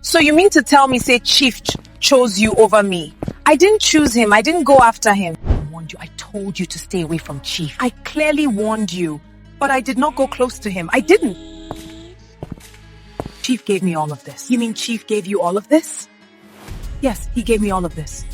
So you mean to tell me, say Chief chose you over me? I didn't choose him. I didn't go after him. I warned you. I told you to stay away from Chief. I clearly warned you, but I did not go close to him. I didn't. Chief gave me all of this. You mean Chief gave you all of this? Yes, he gave me all of this.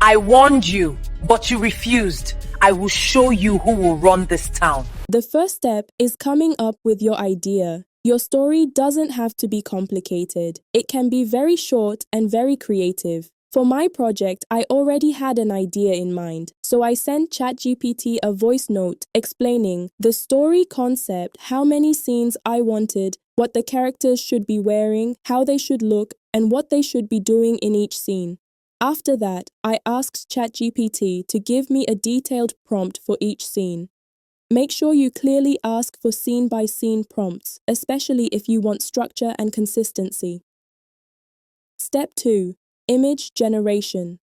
I warned you, but you refused. I will show you who will run this town. The first step is coming up with your idea. Your story doesn't have to be complicated. It can be very short and very creative. For my project, I already had an idea in mind, so I sent ChatGPT a voice note explaining the story concept, how many scenes I wanted, what the characters should be wearing, how they should look, and what they should be doing in each scene. After that, I asked ChatGPT to give me a detailed prompt for each scene. Make sure you clearly ask for scene-by-scene prompts, especially if you want structure and consistency. Step 2. Image generation.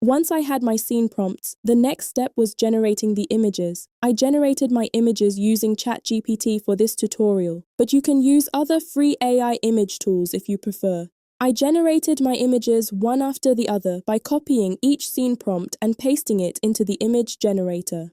Once I had my scene prompts, the next step was generating the images. I generated my images using ChatGPT for this tutorial, but you can use other free AI image tools if you prefer. I generated my images one after the other by copying each scene prompt and pasting it into the image generator.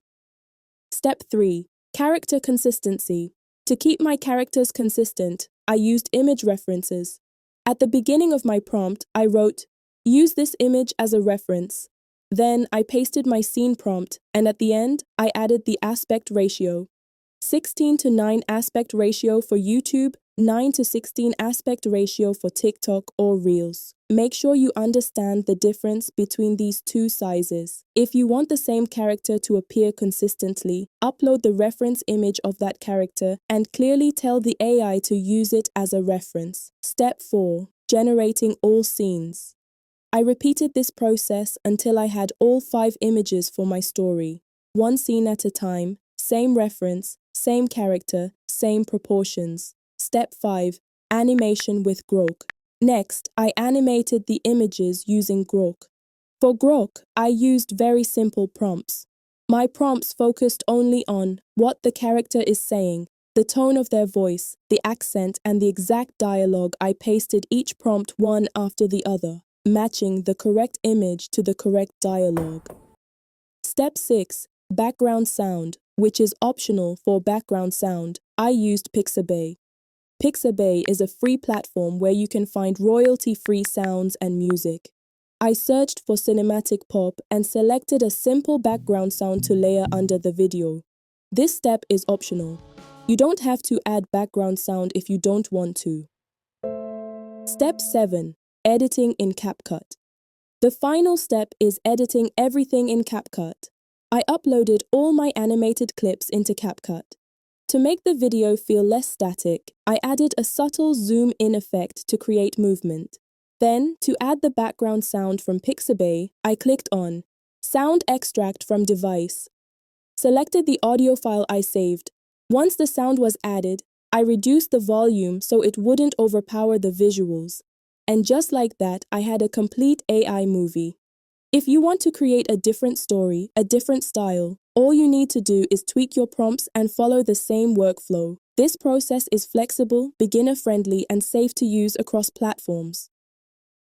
Step 3. Character consistency. To keep my characters consistent, I used image references. At the beginning of my prompt, I wrote, "Use this image as a reference." Then I pasted my scene prompt, and at the end, I added the aspect ratio. 16:9 aspect ratio for YouTube, 9:16 aspect ratio for TikTok or Reels. Make sure you understand the difference between these two sizes. If you want the same character to appear consistently, upload the reference image of that character and clearly tell the AI to use it as a reference. Step 4. Generating all scenes. I repeated this process until I had all 5 images for my story. One scene at a time, same reference, same character, same proportions. Step 5. Animation with Grok. Next, I animated the images using Grok. For Grok, I used very simple prompts. My prompts focused only on what the character is saying, the tone of their voice, the accent, and the exact dialogue. I pasted each prompt one after the other, matching the correct image to the correct dialogue. Step 6. Background sound, which is optional for background sound. I used Pixabay. Pixabay is a free platform where you can find royalty-free sounds and music. I searched for cinematic pop and selected a simple background sound to layer under the video. This step is optional. You don't have to add background sound if you don't want to. Step 7. Editing in CapCut. The final step is editing everything in CapCut. I uploaded all my animated clips into CapCut. To make the video feel less static, I added a subtle zoom-in effect to create movement. Then, to add the background sound from Pixabay, I clicked on Sound Extract from Device. Selected the audio file I saved. Once the sound was added, I reduced the volume so it wouldn't overpower the visuals. And just like that, I had a complete AI movie. If you want to create a different story, a different style, all you need to do is tweak your prompts and follow the same workflow. This process is flexible, beginner-friendly, and safe to use across platforms.